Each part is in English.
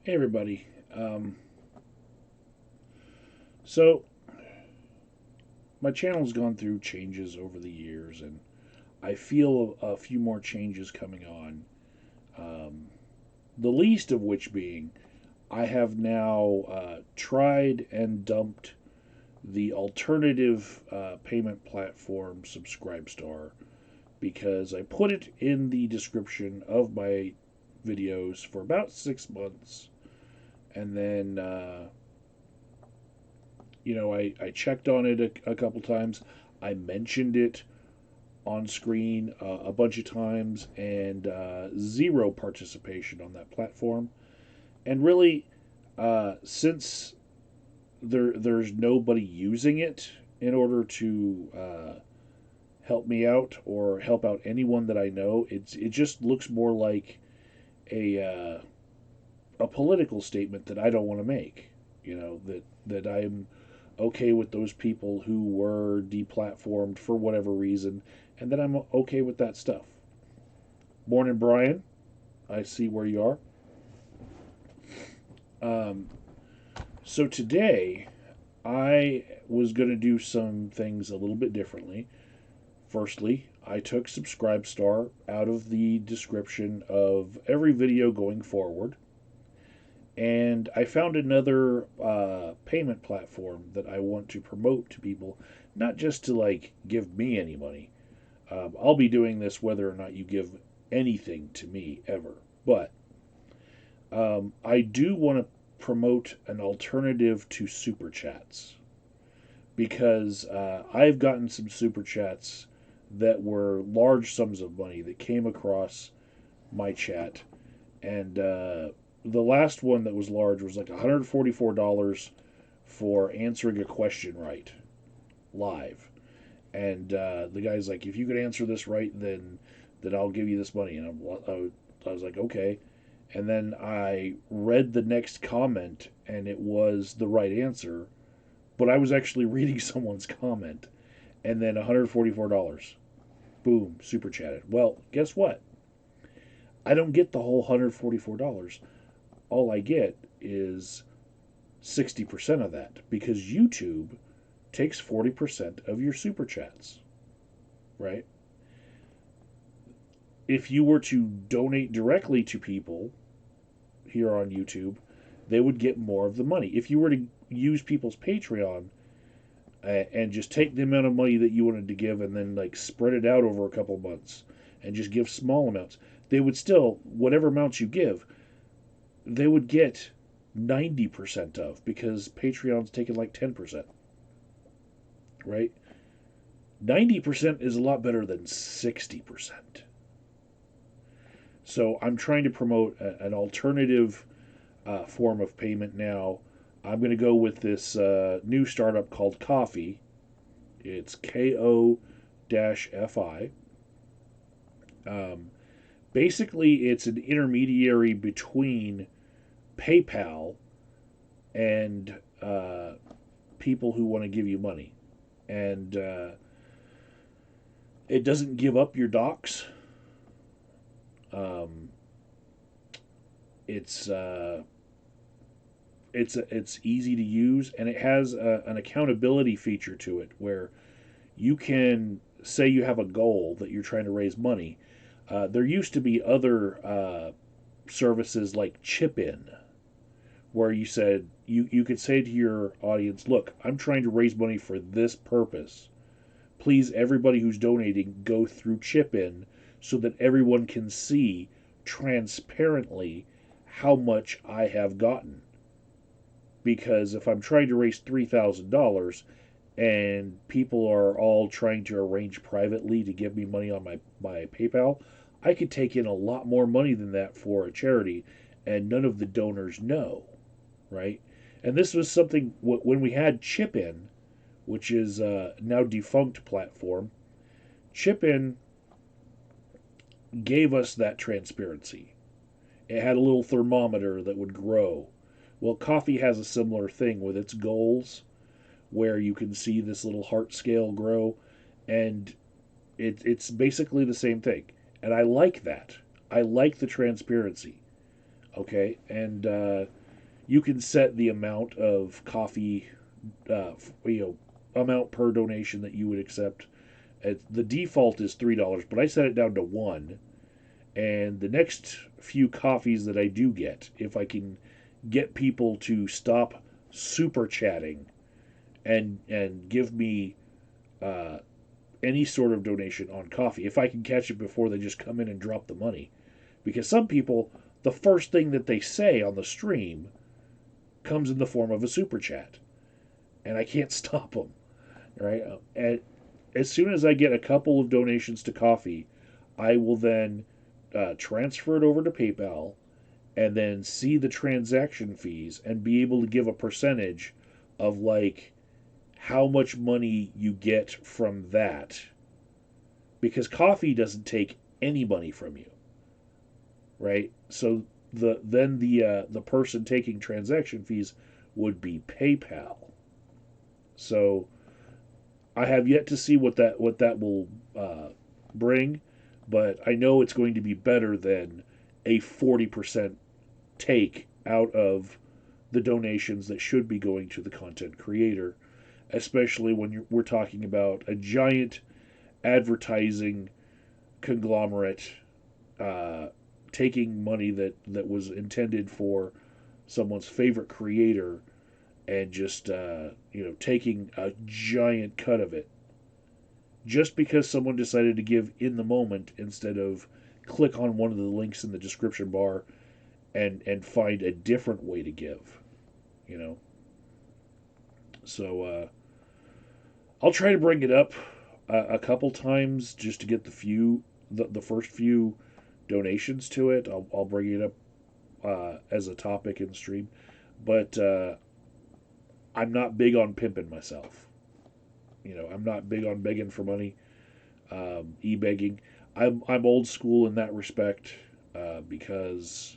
Hey everybody. So my channel's gone through changes over the years, and I feel a few more changes coming on. Um, the least of which being, I have now tried and dumped the alternative payment platform Subscribestar because I put it in the description of my videos for about 6 months, and then I checked on it a couple times. I mentioned it on screen a bunch of times, and zero participation on that platform. And really, since there's nobody using it in order to help me out or help out anyone that I know, it just looks more like a a political statement that I don't want to make. That I'm okay with those people who were deplatformed for whatever reason, and that I'm okay with that stuff. Morning, Brian. I see where you are. Um, so today, I was going to do some things a little bit differently. Firstly, I took Subscribestar out of the description of every video going forward, and I found another payment platform that I want to promote to people, not just to like give me any money. I'll be doing this whether or not you give anything to me ever. But I do want to promote an alternative to super chats because I've gotten some super chats that were large sums of money that came across my chat, and the last one that was large was like $144 for answering a question right live. And the guy's like, if you could answer this right, then I'll give you this money. And I was like, okay. And then I read the next comment, and it was the right answer, but I was actually reading someone's comment. And then $144. Boom, super chatted. Well, guess what? I don't get the whole $144. All I get is 60% of that because YouTube takes 40% of your super chats, right? If you were to donate directly to people here on YouTube, they would get more of the money. If you were to use people's Patreon and just take the amount of money that you wanted to give and then like spread it out over a couple months and just give small amounts, they would still, whatever amounts you give, they would get 90% of because Patreon's taking like 10%, right? 90% is a lot better than 60%. So I'm trying to promote an alternative form of payment now. I'm going to go with this new startup called Ko-fi. It's KO-FI. Um, Basically, it's an intermediary between PayPal and people who want to give you money. And it doesn't give up your docs. Um, it's it's easy to use, and it has an accountability feature to it where you can say you have a goal that you're trying to raise money. There used to be other services like Chip In, where you said you could say to your audience, "Look, I'm trying to raise money for this purpose. Please, everybody who's donating, go through Chip In so that everyone can see transparently how much I have gotten." Because if I'm trying to raise $3,000 and people are all trying to arrange privately to give me money on my PayPal, I could take in a lot more money than that for a charity, and none of the donors know, right? And this was something when we had Chip In, which is now defunct platform. Chip In gave us that transparency. It had a little thermometer that would grow. Well, Ko-fi has a similar thing with its goals, where you can see this little heart scale grow, and it's basically the same thing. And I like that. I like the transparency. Okay, and you can set the amount of coffee, amount per donation that you would accept. The default is $3, but I set it down to one. And the next few coffees that I do get, if I can get people to stop super chatting and give me uh, any sort of donation on coffee, if I can catch it before they just come in and drop the money, because some people, the first thing that they say on the stream comes in the form of a super chat, and I can't stop them. Right, and as soon as I get a couple of donations to coffee, I will then transfer it over to PayPal and then see the transaction fees and be able to give a percentage of like how much money you get from that, because coffee doesn't take any money from you, right? So the person taking transaction fees would be PayPal. So I have yet to see what that will bring, but I know it's going to be better than a 40% take out of the donations that should be going to the content creator, especially when we're talking about a giant advertising conglomerate uh, taking money that was intended for someone's favorite creator and just taking a giant cut of it just because someone decided to give in the moment instead of click on one of the links in the description bar and find a different way to give, you know. So I'll try to bring it up a couple times just to get the first few donations to it. I'll bring it up as a topic in the stream, but I'm not big on pimping myself. I'm not big on begging for money, e-begging. I'm old school in that respect because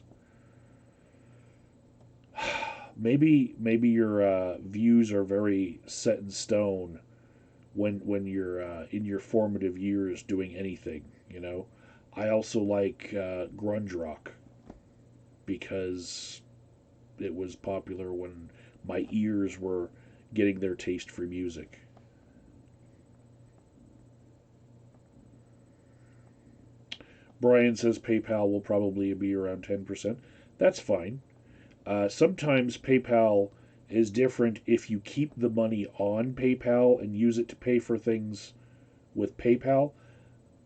maybe your views are very set in stone when you're in your formative years doing anything. I also like grunge rock because it was popular when my ears were getting their taste for music. Brian says PayPal will probably be around 10%. That's fine. Sometimes PayPal is different if you keep the money on PayPal and use it to pay for things with PayPal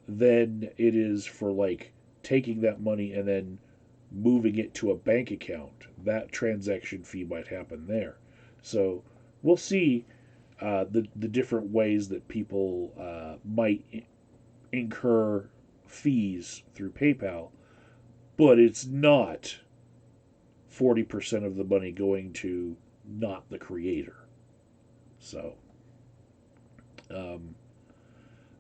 than it is for like taking that money and then moving it to a bank account. That transaction fee might happen there. So we'll see the different ways that people might incur fees through PayPal, but it's not 40% of the money going to not the creator. So, um,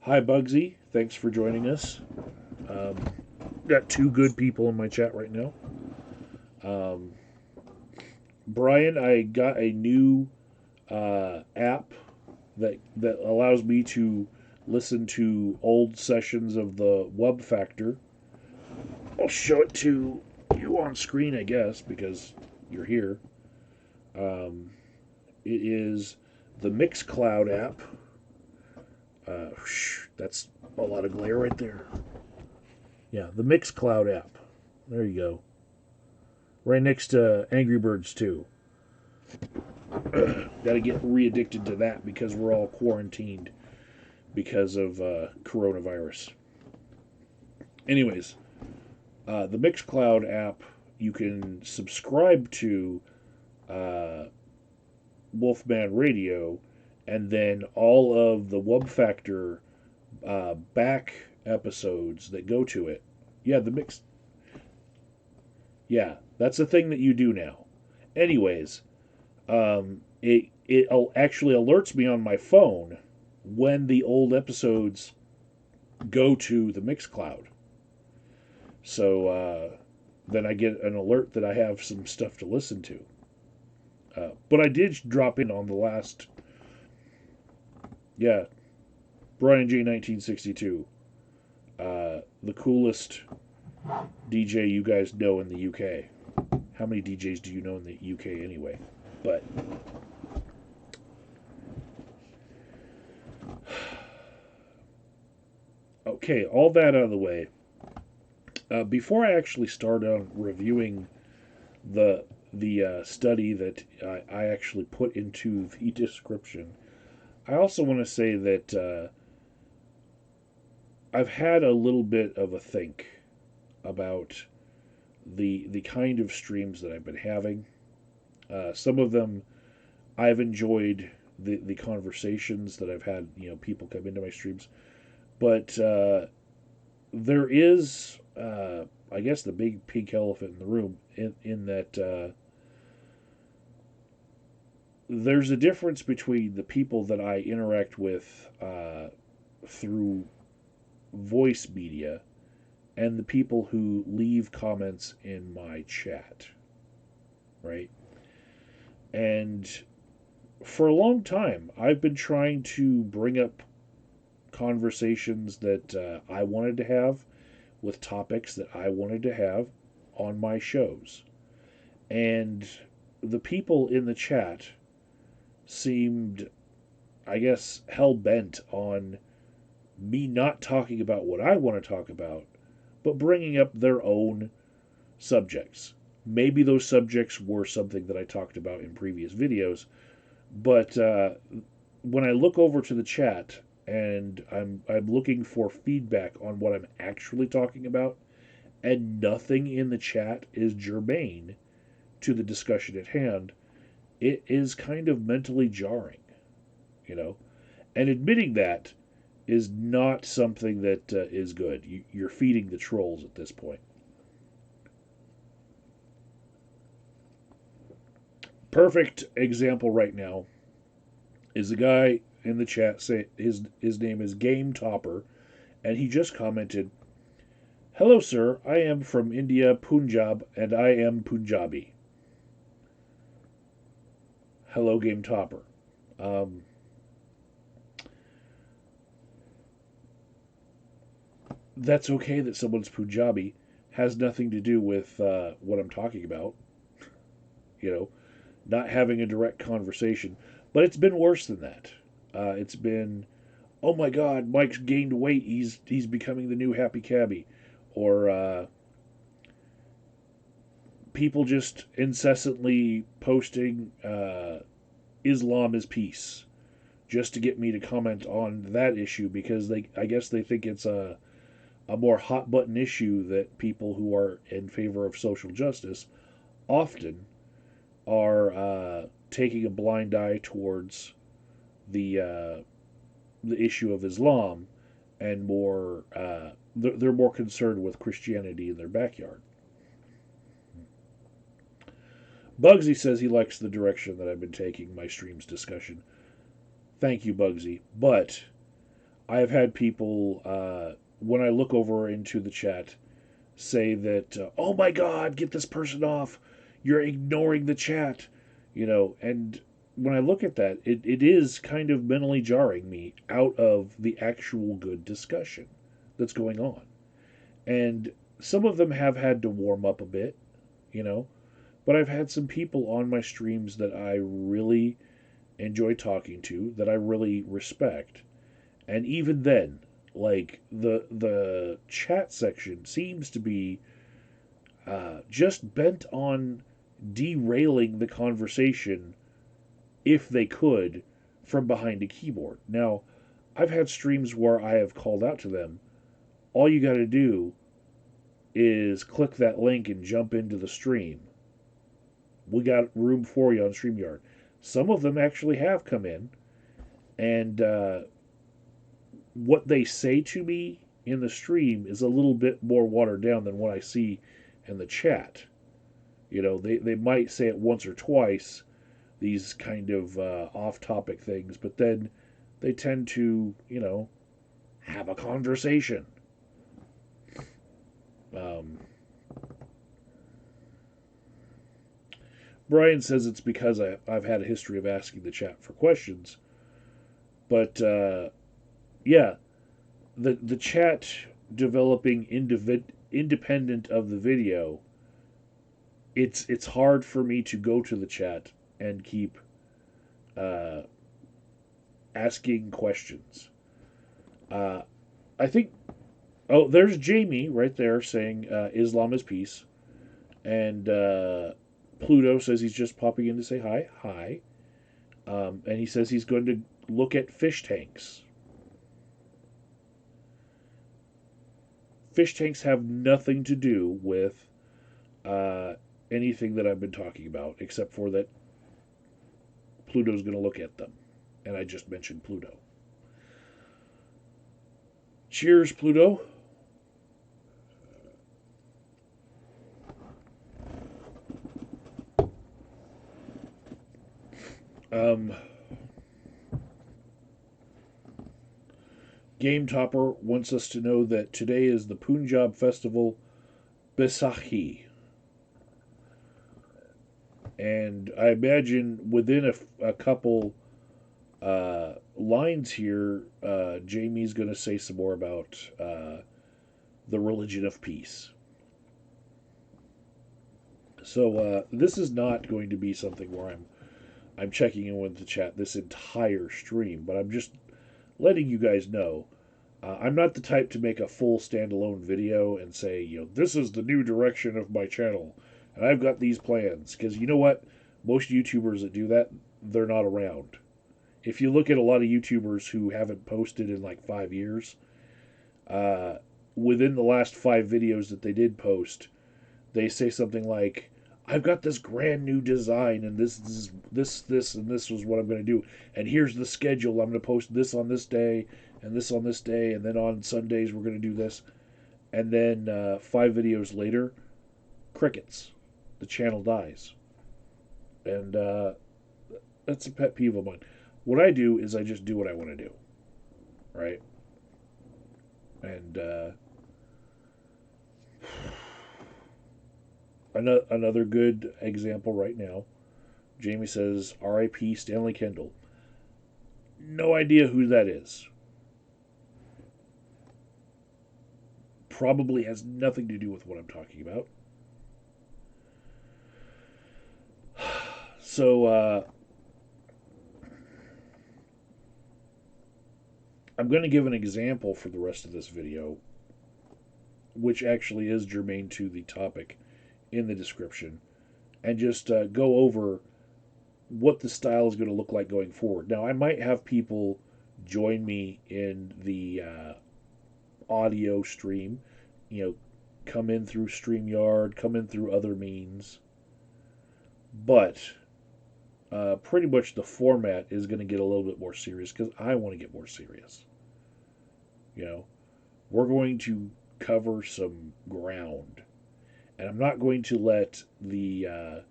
hi Bugsy, thanks for joining us. Um, got two good people in my chat right now. Um, Brian, I got a new app that allows me to listen to old sessions of the Wub Factor. I'll show it to you on screen, I guess, because you're here. Um, it is the Mixcloud app. That's a lot of glare right there. Yeah, the Mixcloud app. There you go. Right next to Angry Birds 2. Got to get re-addicted to that because we're all quarantined because of coronavirus. Anyways, the Mixcloud app, you can subscribe to uh, Wolfman Radio, and then all of the Wub Factor back episodes that go to it. Yeah, the mix. Yeah, that's a thing that you do now. Anyways, it actually alerts me on my phone when the old episodes go to the Mixcloud. So then I get an alert that I have some stuff to listen to. But I did drop in on the last. Yeah, Brian J. 1962. The coolest DJ you guys know in the UK. how many DJs do you know in the UK anyway? But okay, all that out of the way. Before I actually start on reviewing the study that I actually put into the description, I also want to say that I've had a little bit of a think about the kind of streams that I've been having. Some of them I've enjoyed the conversations that I've had. People come into my streams, but there is, I guess, the big pink elephant in the room in that there's a difference between the people that I interact with through voice media and the people who leave comments in my chat, right? And for a long time, I've been trying to bring up conversations that I wanted to have with topics that I wanted to have on my shows. And the people in the chat seemed, I guess, hell bent on me not talking about what I want to talk about, but bringing up their own subjects. Maybe those subjects were something that I talked about in previous videos, but when I look over to the chat and I'm looking for feedback on what I'm actually talking about, and nothing in the chat is germane to the discussion at hand, it is kind of mentally jarring, you know. And admitting that is not something that is good. You're feeding the trolls at this point. Perfect example right now is a guy in the chat say his name is Game Topper, and he just commented, "Hello, sir. I am from India, Punjab, and I am Punjabi." Hello, Game Topper. Um, that's okay that someone's Punjabi. Has nothing to do with what I'm talking about. You know, not having a direct conversation. But it's been worse than that. It's been, oh my God, Mike's gained weight. He's becoming the new Happy Cabbie, or people just incessantly posting Islam is peace, just to get me to comment on that issue because I guess they think it's a more hot button issue that people who are in favor of social justice often are taking a blind eye towards the issue of Islam, and more they're more concerned with Christianity in their backyard. Bugsy says he likes the direction that I've been taking my streams discussion. Thank you, Bugsy. But I have had people, when I look over into the chat, say that, oh my God, get this person off. You're ignoring the chat. And when I look at that, it is kind of mentally jarring me out of the actual good discussion that's going on. And some of them have had to warm up a bit, you know, but I've had some people on my streams that I really enjoy talking to, that I really respect. And even then, like the chat section seems to be just bent on derailing the conversation if they could from behind a keyboard. Now, I've had streams where I have called out to them, all you got to do is click that link and jump into the stream. We got room for you on StreamYard. Some of them actually have come in, and what they say to me in the stream is a little bit more watered down than what I see in the chat. They might say it once or twice, these kind of off-topic things, but then they tend to, have a conversation. Um, Brian says it's because I've had a history of asking the chat for questions, but yeah, the chat developing independent of the video it's hard for me to go to the chat and keep uh, asking questions. Uh, I think. Oh, there's Jamie right there saying Islam is peace, and Pluto says he's just popping in to say hi. Hi. And he says he's going to look at fish tanks. Fish tanks have nothing to do with uh, anything that I've been talking about, except for that Pluto's going to look at them. And I just mentioned Pluto. Cheers, Pluto. Um, Game Topper wants us to know that today is the Punjab festival Baisakhi. And I imagine within a couple lines here, Jamie's going to say some more about the religion of peace. So this is not going to be something where I'm checking in with the chat this entire stream, but I'm just letting you guys know. I'm not the type to make a full standalone video and say, this is the new direction of my channel, and I've got these plans. Because you know what? Most YouTubers that do that, they're not around. If you look at a lot of YouTubers who haven't posted in like 5 years, uh, within the last 5 videos that they did post, they say something like, I've got this grand new design, and this, and this was what I'm going to do. And here's the schedule. I'm going to post this on this day, and this on this day, and then on Sundays we're going to do this. And then 5 videos later, crickets. The channel dies. And that's a pet peeve of mine. What I do is I just do what I want to do. Right? And another good example right now. Jamie says, R.I.P. Stanley Kendall. No idea who that is. Probably has nothing to do with what I'm talking about. So, I'm going to give an example for the rest of this video, which actually is germane to the topic in the description, and just go over what the style is going to look like going forward. Now, I might have people join me in the audio stream, come in through StreamYard, come in through other means, but pretty much the format is going to get a little bit more serious because I want to get more serious. We're going to cover some ground, and I'm not going to let the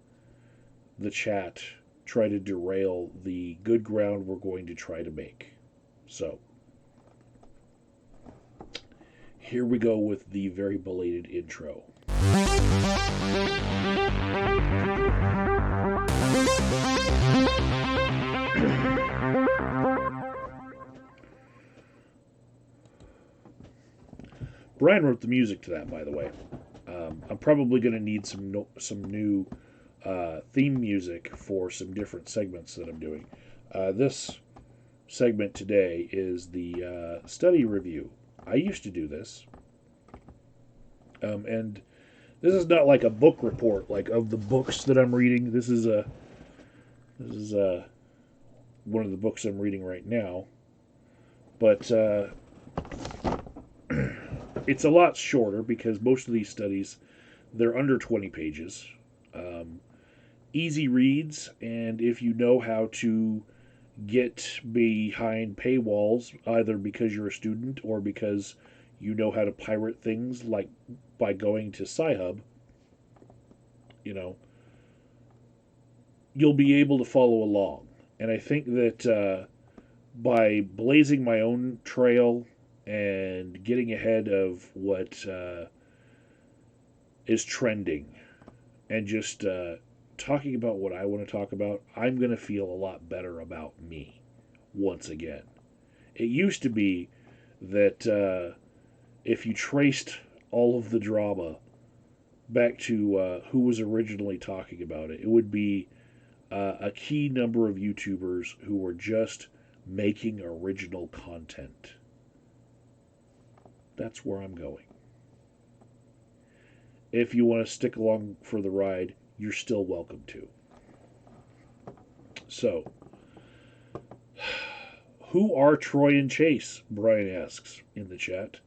chat try to derail the good ground we're going to try to make. So, here we go with the very belated intro. Brian wrote the music to that, by the way. I'm probably going to need some new theme music for some different segments that I'm doing. This segment today is the study review. I used to do this, and this is not like a book report, like of the books that I'm reading. This is one of the books I'm reading right now, but it's a lot shorter because most of these studies they're under 20 pages. Easy reads, and if you know how to get behind paywalls, either because you're a student or because you know how to pirate things, like by going to Sci-Hub, you'll be able to follow along. And I think that by blazing my own trail and getting ahead of what is trending and just talking about what I want to talk about, I'm going to feel a lot better about me once again. It used to be that if you traced all of the drama back to who was originally talking about it, it would be a key number of YouTubers who were just making original content. That's where I'm going. If you want to stick along for the ride, you're still welcome to. So, who are Troy and Chase? Brian asks in the chat.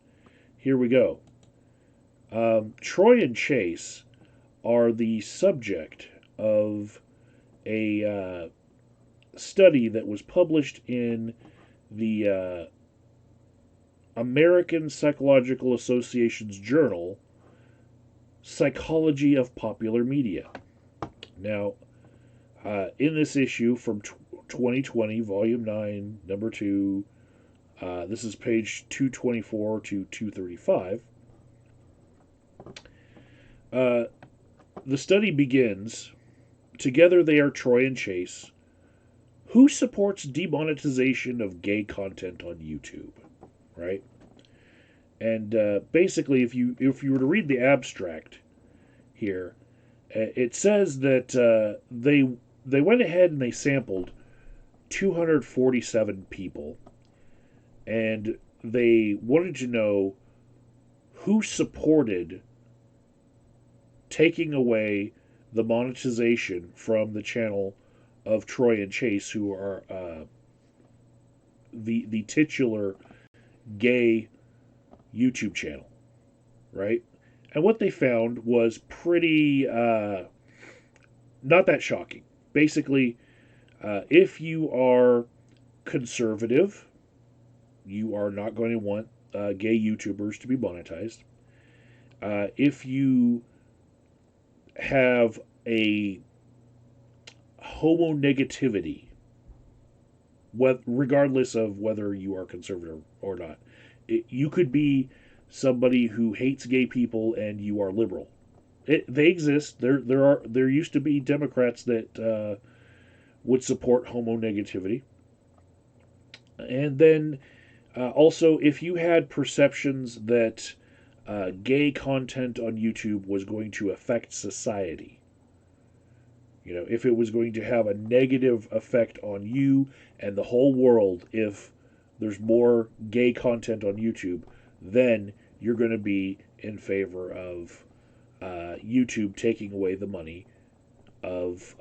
Here we go. Troy and Chase are the subject of a study that was published in the American Psychological Association's journal, Psychology of Popular Media. Now, in this issue from 2020, Volume 9, Number 2, this is page 224 to 235. The study begins, together they are Troy and Chase. Who supports demonetization of gay content on YouTube? Right? And basically, if you were to read the abstract here, it says that they went ahead and they sampled 247 people, and they wanted to know who supported taking away the monetization from the channel of Troy and Chase, who are the titular gay YouTube channel, right? And what they found was pretty not that shocking. Basically, if you are conservative, you are not going to want gay YouTubers to be monetized. If you have a homonegativity, regardless of whether you are conservative or not, you could be somebody who hates gay people and you are liberal. They exist. There used to be Democrats that would support homonegativity, and then also if you had perceptions that gay content on YouTube was going to affect society. You know, if it was going to have a negative effect on you and the whole world if there's more gay content on YouTube, then you're going to be in favor of YouTube taking away the money of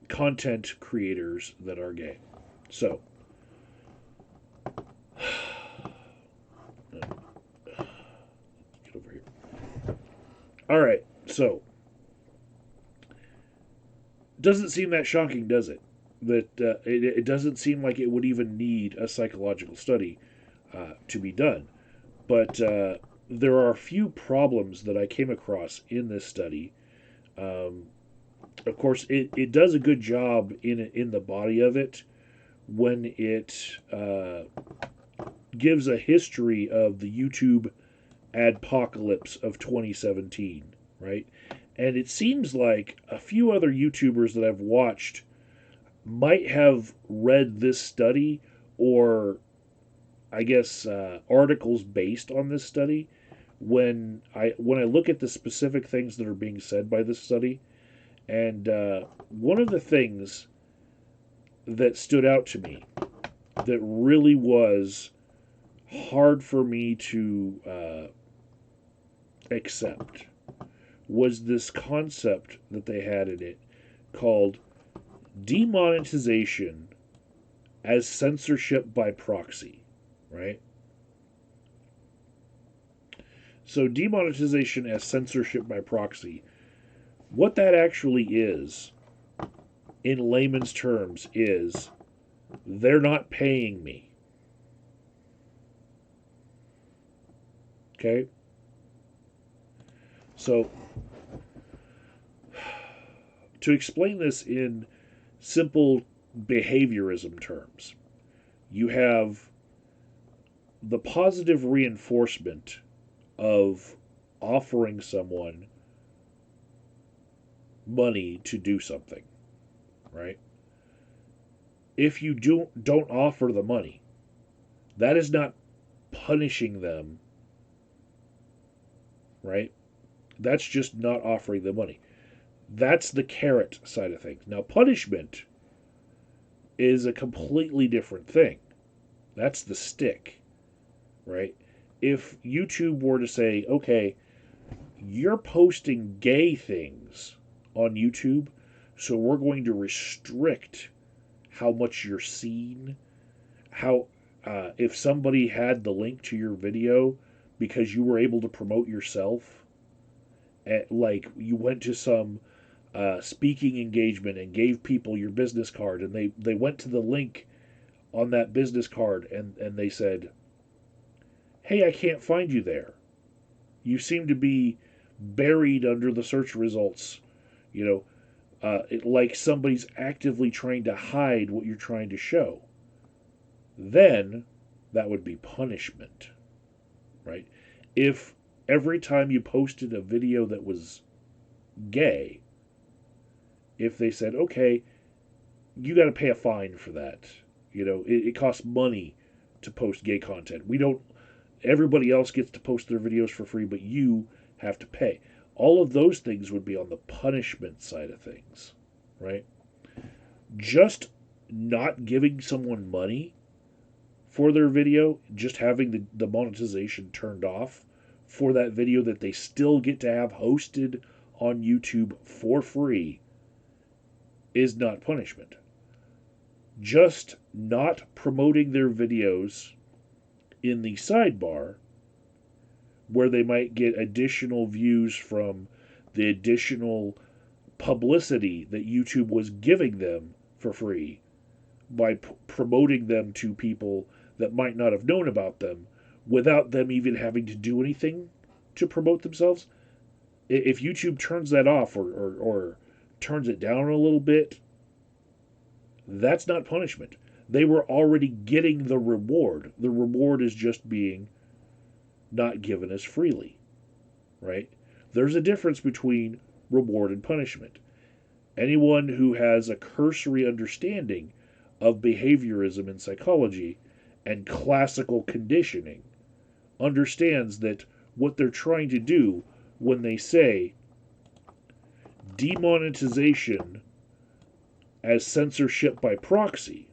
content creators that are gay. So, get over here. All right, so doesn't seem that shocking, does it? That it doesn't seem like it would even need a psychological study to be done. But there are a few problems that I came across in this study. Of course, it does a good job in the body of it when it gives a history of the YouTube adpocalypse of 2017, right? And it seems like a few other YouTubers that I've watched might have read this study, or I guess articles based on this study. When I look at the specific things that are being said by this study, and one of the things that stood out to me that really was hard for me to accept was this concept that they had in it called demonetization as censorship by proxy, right? So demonetization as censorship by proxy, what that actually is, in layman's terms, is they're not paying me. Okay? So, to explain this in simple behaviorism terms, you have the positive reinforcement of offering someone money to do something, right? If you don't offer the money, that is not punishing them right? That's just not offering the money. That's the carrot side of things. Now, punishment is a completely different thing. That's the stick, right? If YouTube were to say, okay, you're posting gay things on YouTube, so we're going to restrict how much you're seen, how if somebody had the link to your video because you were able to promote yourself, like you went to some speaking engagement and gave people your business card, and they went to the link on that business card and they said, hey, I can't find you there. You seem to be buried under the search results, you know, like somebody's actively trying to hide what you're trying to show. Then that would be punishment, right? If every time you posted a video that was gay, if they said, okay, you got to pay a fine for that. It costs money to post gay content. We don't, everybody else gets to post their videos for free, but you have to pay. All of those things would be on the punishment side of things, right? Just not giving someone money for their video, just having the monetization turned off for that video that they still get to have hosted on YouTube for free, is not punishment. Just not promoting their videos in the sidebar, where they might get additional views from the additional publicity that YouTube was giving them for free by promoting them to people that might not have known about them without them even having to do anything to promote themselves. If YouTube turns that off or turns it down a little bit, that's not punishment. They were already getting the reward. The reward is just being not given as freely, right? There's a difference between reward and punishment. Anyone who has a cursory understanding of behaviorism in psychology and classical conditioning understands that what they're trying to do when they say demonetization as censorship by proxy,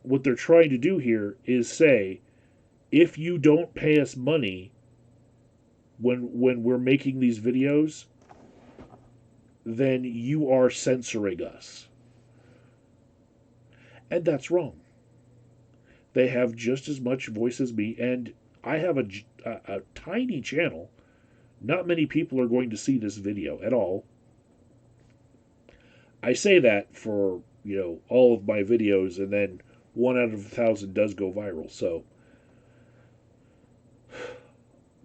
what they're trying to do here is say, if you don't pay us money when we're making these videos, then you are censoring us. And that's wrong. They have just as much voice as me, and I have a tiny channel. Not many people are going to see this video at all. I say that for, all of my videos, and then 1 out of 1,000 does go viral. So,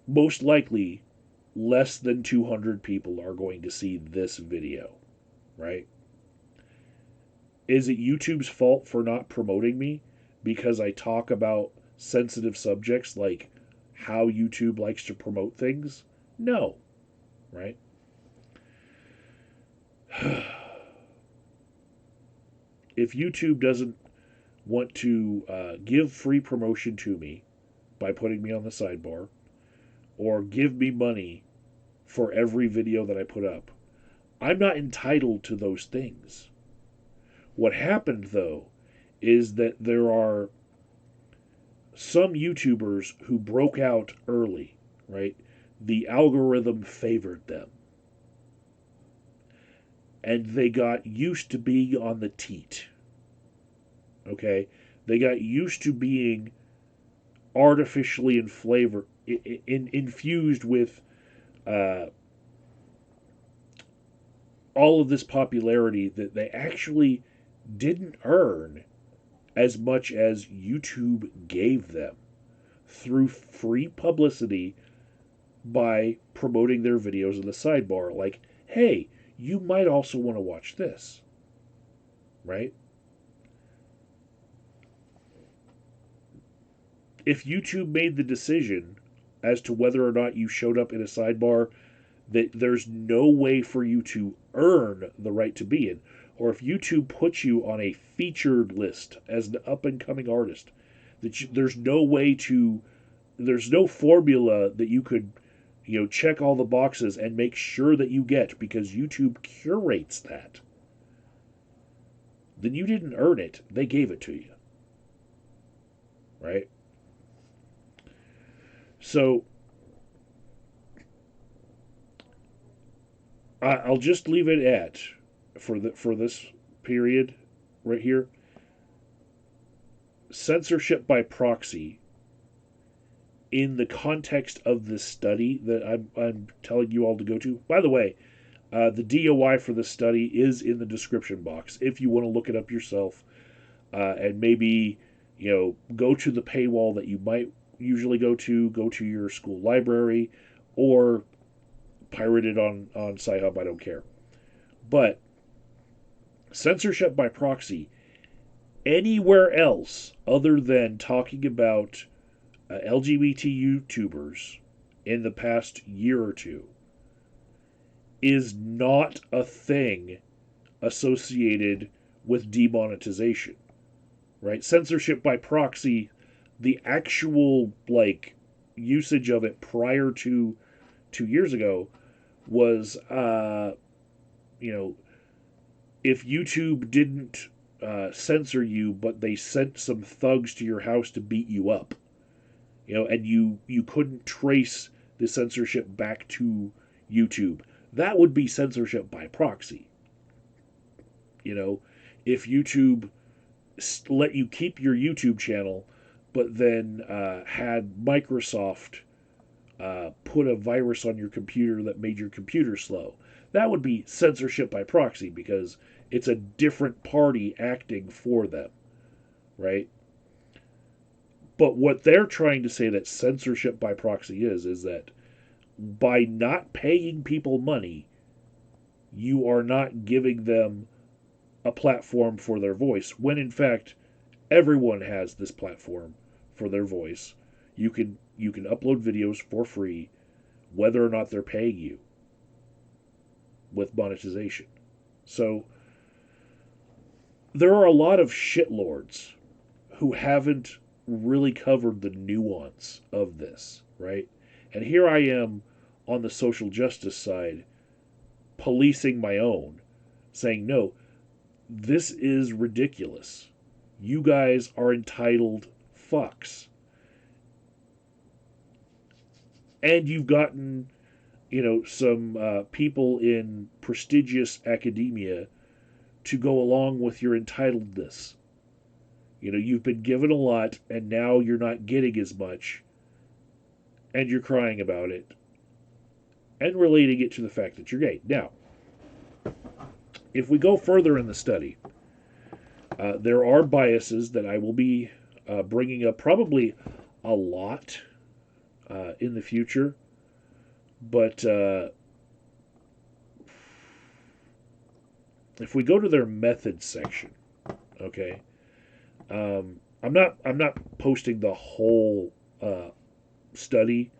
most likely, less than 200 people are going to see this video, right? Is it YouTube's fault for not promoting me because I talk about sensitive subjects like how YouTube likes to promote things? No, right? If YouTube doesn't want to give free promotion to me by putting me on the sidebar, or give me money for every video that I put up, I'm not entitled to those things. What happened, though, is that there are some YouTubers who broke out early, right? The algorithm favored them. And they got used to being on the teat. Okay? They got used to being artificially infused with all of this popularity that they actually didn't earn as much as YouTube gave them through free publicity by promoting their videos in the sidebar. Like, hey, you might also want to watch this, right? If YouTube made the decision as to whether or not you showed up in a sidebar that there's no way for you to earn the right to be in, or if YouTube puts you on a featured list as an up and coming artist, there's no way to, there's no formula that you could, check all the boxes and make sure that you get, because YouTube curates that. Then you didn't earn it, they gave it to you. Right? So I'll just leave it at, for this period right here, censorship by proxy in the context of this study that I'm telling you all to go to. By the way, the DOI for this study is in the description box if you want to look it up yourself, and maybe go to the paywall that you might usually go to your school library, or pirate it on Sci-Hub. I don't care. But censorship by proxy anywhere else other than talking about LGBT YouTubers in the past year or two is not a thing associated with demonetization, right? Censorship by proxy, the actual usage of it prior to 2 years ago was, if YouTube didn't censor you, but they sent some thugs to your house to beat you up, and you couldn't trace the censorship back to YouTube, that would be censorship by proxy. If YouTube let you keep your YouTube channel, but then had Microsoft put a virus on your computer that made your computer slow, that would be censorship by proxy, because it's a different party acting for them, right? But what they're trying to say that censorship by proxy is that by not paying people money, you are not giving them a platform for their voice, when in fact everyone has this platform for their voice. You can upload videos for free, whether or not they're paying you with monetization. So there are a lot of shitlords who haven't really covered the nuance of this, right? And here I am on the social justice side, policing my own, saying, no, this is ridiculous. You guys are entitled fucks. And you've gotten, some people in prestigious academia to go along with your entitledness. You've been given a lot, and now you're not getting as much, and you're crying about it, and relating it to the fact that you're gay. Now, if we go further in the study, there are biases that I will be bringing up probably a lot in the future, but if we go to their methods section, okay, I'm not posting the whole study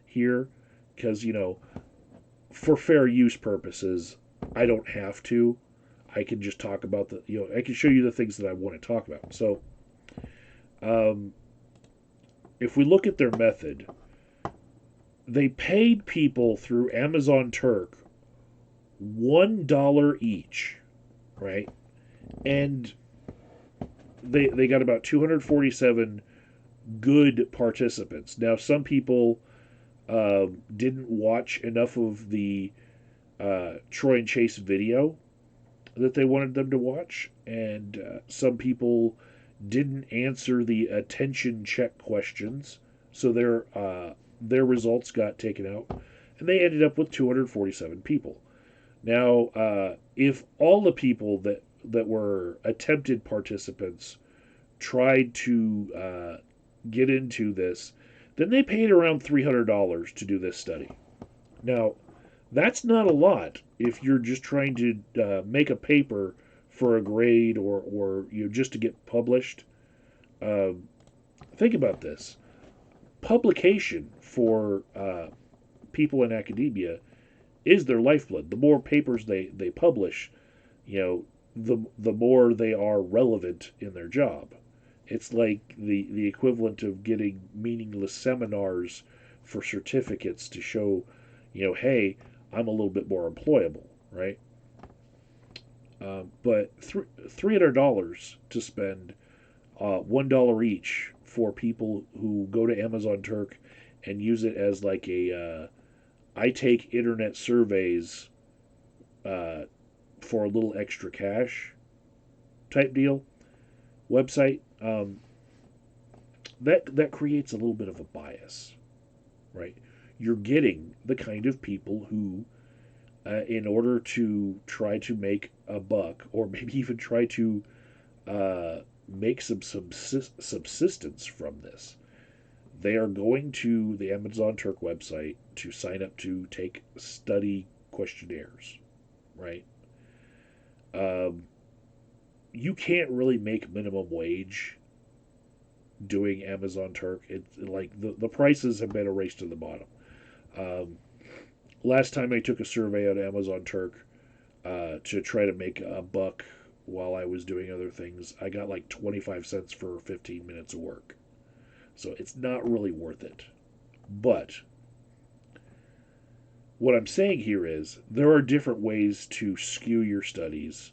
here, because for fair use purposes, I don't have to. I can just talk about I can show you the things that I want to talk about. So, if we look at their method, they paid people through Amazon Turk $1 each, right? And they got about 247 good participants. Now, some people didn't watch enough of the Troy and Chase video that they wanted them to watch, and some people didn't answer the attention check questions, so their results got taken out, and they ended up with 247 people. Now, if all the people that were attempted participants tried to get into this, then they paid around $300 to do this study. Now, that's not a lot if you're just trying to make a paper for a grade, or just to get published. Think about this. Publication for people in academia is their lifeblood. The more papers they publish, the more they are relevant in their job. It's like the equivalent of getting meaningless seminars for certificates to show, hey, I'm a little bit more employable, right? But $300 to spend $1 each for people who go to Amazon Turk and use it as like I take internet surveys uh, for a little extra cash type deal website. That creates a little bit of a bias, right? You're getting the kind of people who, in order to try to make a buck, or maybe even try to make some subsistence from this, they are going to the Amazon Turk website to sign up to take study questionnaires, right? Um, you can't really make minimum wage doing Amazon Turk. It's like the prices have been a race to the bottom. Um, Last time I took a survey on Amazon Turk to try to make a buck while I was doing other things, I got like 25 cents for 15 minutes of work. So it's not really worth it. But what I'm saying here is there are different ways to skew your studies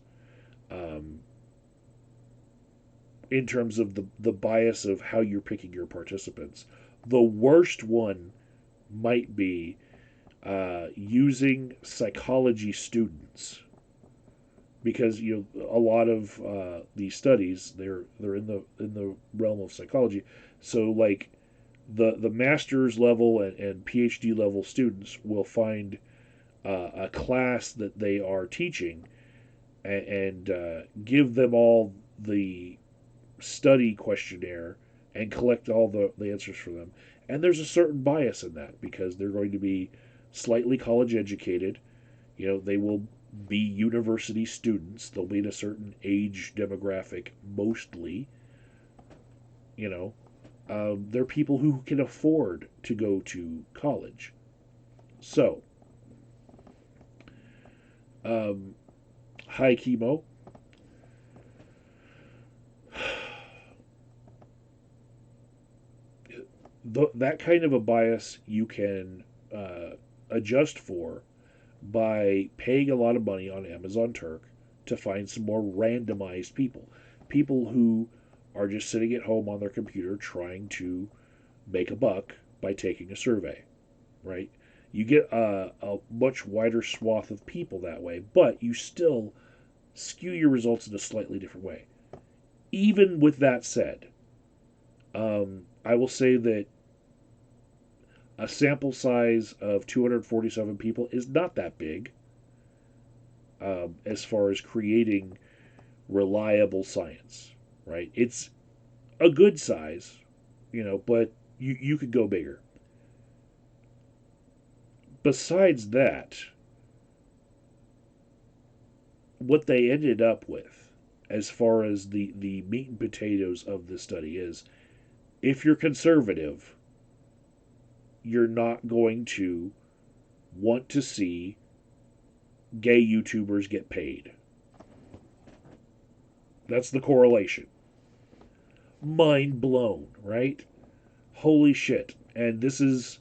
um, in terms of the bias of how you're picking your participants. The worst one might be using psychology students because a lot of these studies they're in the realm of psychology. So like the master's level and PhD level students will find a class that they are teaching and give them all the study questionnaire and collect all the answers for them. And there's a certain bias in that because they're going to be slightly college educated. They will be university students. They'll be in a certain age demographic mostly. You know, they're people who can afford to go to college. So, um, hi chemo. That kind of a bias you can adjust for by paying a lot of money on Amazon Turk to find some more randomized people. People who are just sitting at home on their computer trying to make a buck by taking a survey, right? You get a much wider swath of people that way, but you still skew your results in a slightly different way. Even with that said, I will say that a sample size of 247 people is not that big as far as creating reliable science, right? It's a good size, but you could go bigger. Besides that, what they ended up with, as far as the meat and potatoes of the study, is if you're conservative, you're not going to want to see gay YouTubers get paid. That's the correlation. Mind blown, right? Holy shit. And this is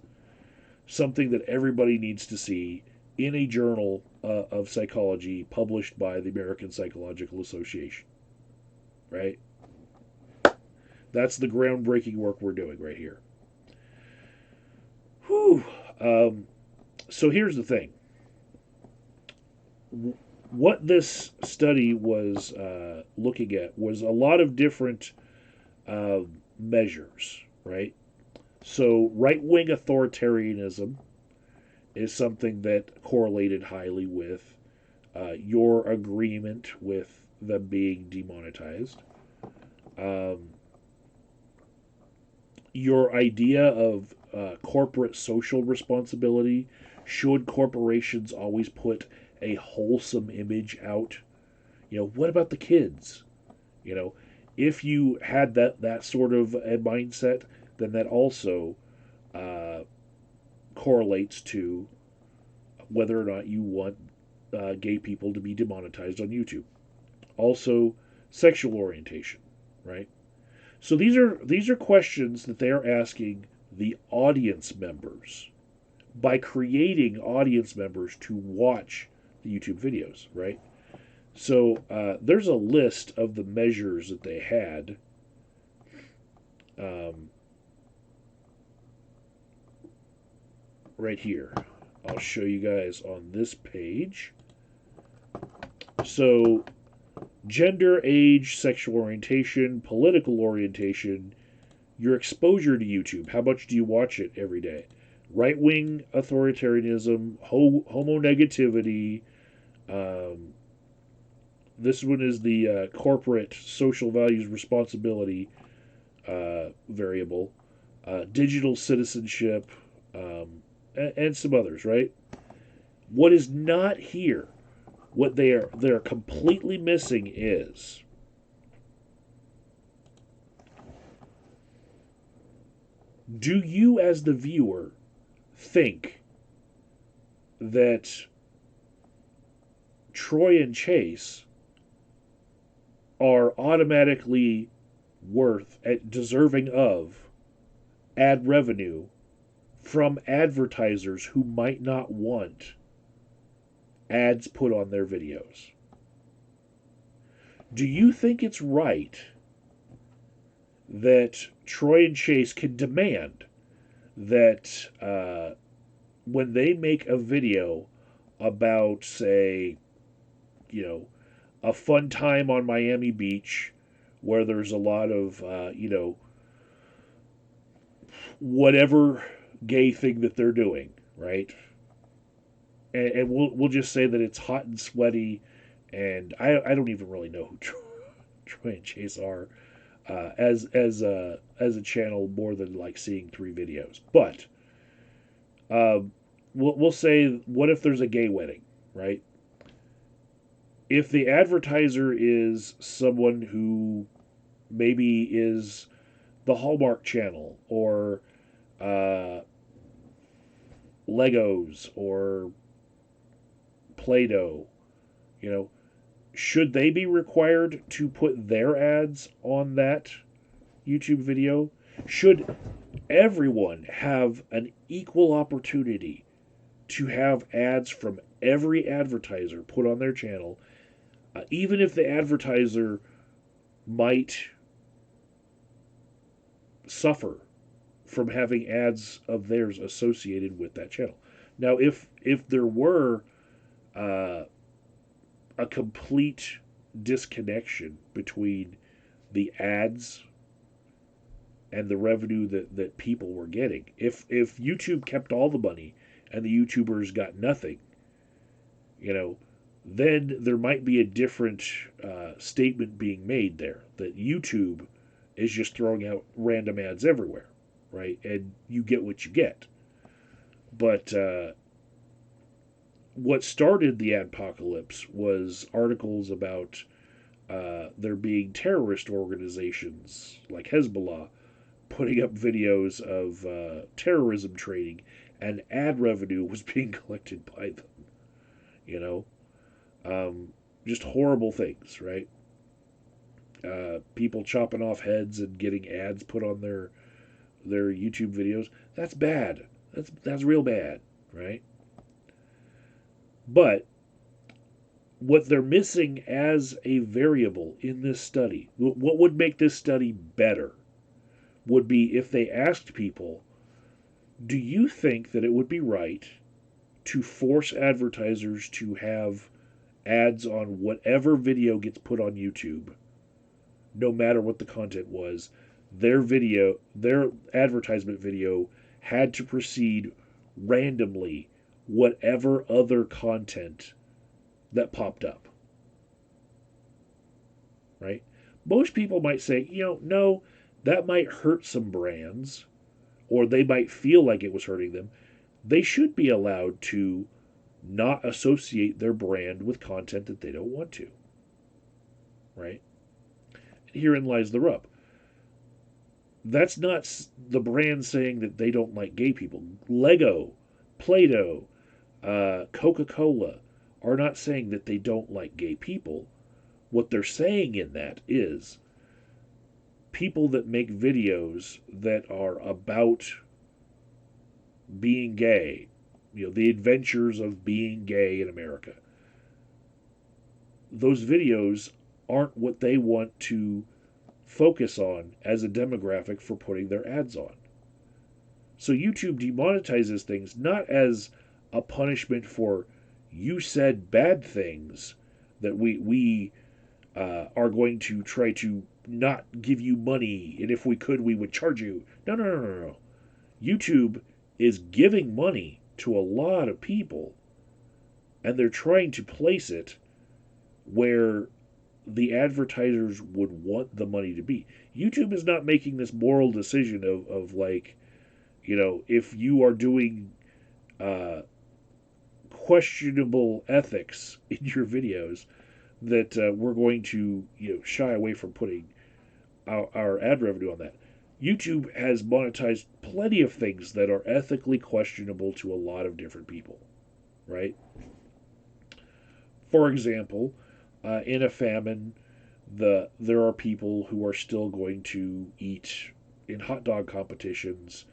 something that everybody needs to see in a journal of psychology published by the American Psychological Association, right? That's the groundbreaking work we're doing right here. Whew. So here's the thing. What this study was looking at was a lot of different uh, measures, right? So right wing authoritarianism is something that correlated highly with your agreement with them being demonetized. Um, your idea of corporate social responsibility. Should corporations always put a wholesome image out? What about the kids? You know, if you had that sort of a mindset, then that also uh, correlates to whether or not you want gay people to be demonetized on YouTube. Also, sexual orientation, right? So these are questions that they are asking the audience members by creating audience members to watch the YouTube videos, right? So there's a list of the measures that they had. Um, right here. I'll show you guys on this page. So, gender, age, sexual orientation, political orientation, your exposure to YouTube. How much do you watch it every day? Right wing authoritarianism, homo negativity. Um, this one is the corporate social values responsibility variable, digital citizenship, and some others, right? What is not here, what they're completely missing is do you as the viewer think that Troy and Chase are automatically worth deserving of ad revenue from advertisers who might not want ads put on their videos? Do you think it's right that Troy and Chase can demand that when they make a video about, say, you know, a fun time on Miami Beach where there's a lot of, whatever gay thing that they're doing, right? And we'll just say that it's hot and sweaty, and I don't even really know who Troy and Chase are as a channel more than like seeing 3 videos. But we'll say, what if there's a gay wedding, right? If the advertiser is someone who maybe is the Hallmark Channel or Legos or Play-Doh, you know, should they be required to put their ads on that YouTube video? Should everyone have an equal opportunity to have ads from every advertiser put on their channel, even if the advertiser might suffer from having ads of theirs associated with that channel? Now, if there were a complete disconnection between the ads and the revenue that people were getting, if YouTube kept all the money and the YouTubers got nothing, then there might be a different statement being made there that YouTube is just throwing out random ads everywhere, right? And you get what you get. But what started the adpocalypse was articles about there being terrorist organizations like Hezbollah putting up videos of terrorism training, and ad revenue was being collected by them. You know, just horrible things, right? People chopping off heads and getting ads put on their YouTube videos. That's bad. That's real bad, right? But what they're missing as a variable in this study, what would make this study better, would be if they asked people, do you think that it would be right to force advertisers to have ads on whatever video gets put on YouTube, no matter what the content was? Their advertisement video had to precede randomly whatever other content that popped up, right? Most people might say, no, that might hurt some brands, or they might feel like it was hurting them. They should be allowed to not associate their brand with content that they don't want to, right? Herein lies the rub. That's not the brand saying that they don't like gay people. Lego, Play-Doh, Coca-Cola are not saying that they don't like gay people. What they're saying in that is people that make videos that are about being gay, the adventures of being gay in America, those videos aren't what they want to focus on as a demographic for putting their ads on. So YouTube demonetizes things not as a punishment for you said bad things that we are going to try to not give you money, and if we could, we would charge you. No, no, no, no, no. YouTube is giving money to a lot of people, and they're trying to place it where the advertisers would want the money to be. YouTube is not making this moral decision of like, if you are doing questionable ethics in your videos, that we're going to shy away from putting our ad revenue on that. YouTube has monetized plenty of things that are ethically questionable to a lot of different people, right? For example, in a famine, there are people who are still going to eat in hot dog competitions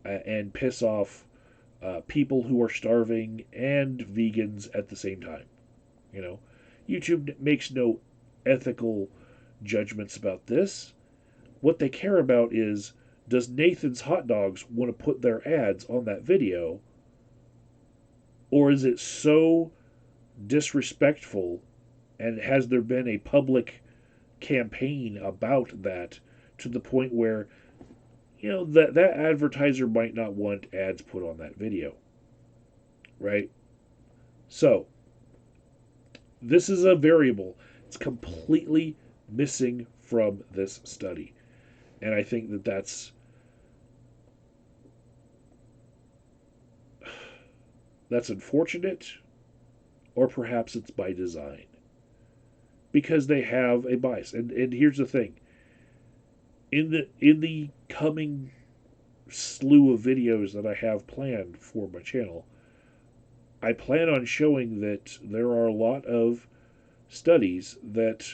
and piss off people who are starving and vegans at the same time. YouTube makes no ethical judgments about this. What they care about is, does Nathan's Hot Dogs want to put their ads on that video, or is it so disrespectful, and has there been a public campaign about that to the point where that advertiser might not want ads put on that video, right? So this is a variable. It's completely missing from this study, and I think that's unfortunate, or perhaps it's by design, because they have a bias. And here's the thing: in the coming slew of videos that I have planned for my channel, I plan on showing that there are a lot of studies that,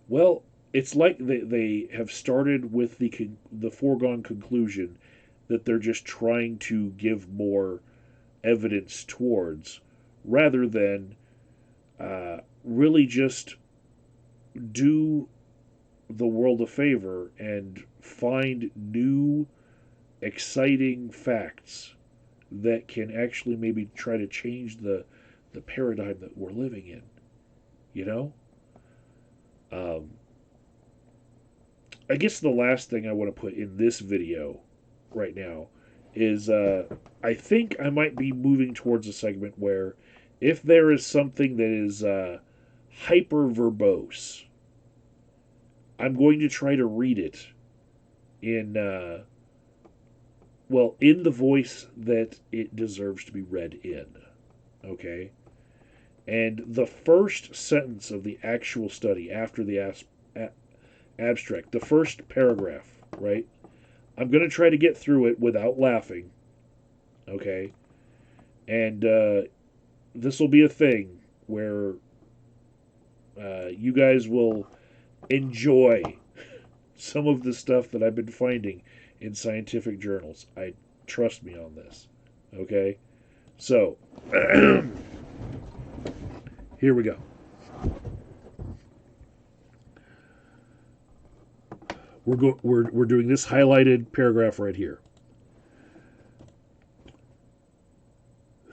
well, it's like they have started with the foregone conclusion that they're just trying to give more evidence towards, rather than really just do the world a favor and find new, exciting facts that can actually maybe try to change the paradigm that we're living in. I guess the last thing I want to put in this video right now is I think I might be moving towards a segment where, if there is something that is hyper verbose, I'm going to try to read it in in the voice that it deserves to be read in. Okay? And the first sentence of the actual study, after the abstract, the first paragraph, right? I'm going to try to get through it without laughing. Okay? And this will be a thing where you guys will enjoy some of the stuff that I've been finding in scientific journals. Trust me on this. Okay? So, here we go. We're doing this highlighted paragraph right here.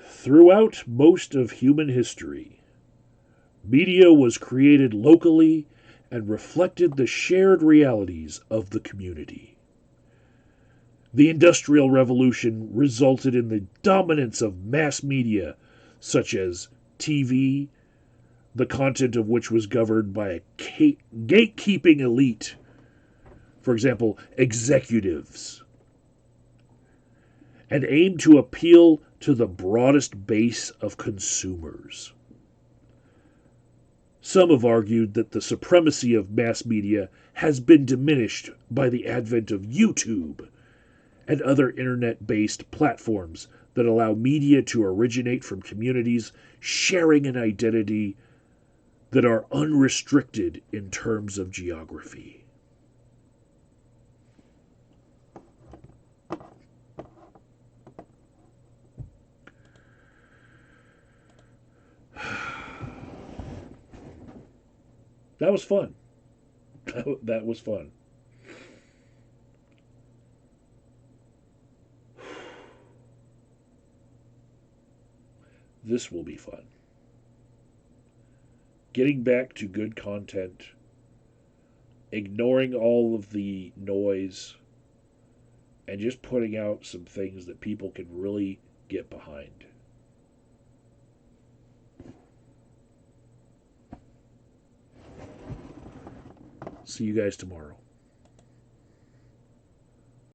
Throughout most of human history, media was created locally and reflected the shared realities of the community. The Industrial Revolution resulted in the dominance of mass media such as TV, the content of which was governed by a gatekeeping elite. For example, executives, and aimed to appeal to the broadest base of consumers. Some have argued that the supremacy of mass media has been diminished by the advent of YouTube and other internet-based platforms that allow media to originate from communities sharing an identity that are unrestricted in terms of geography. That was fun. That was fun. This will be fun. Getting back to good content, ignoring all of the noise, and just putting out some things that people can really get behind. See you guys tomorrow.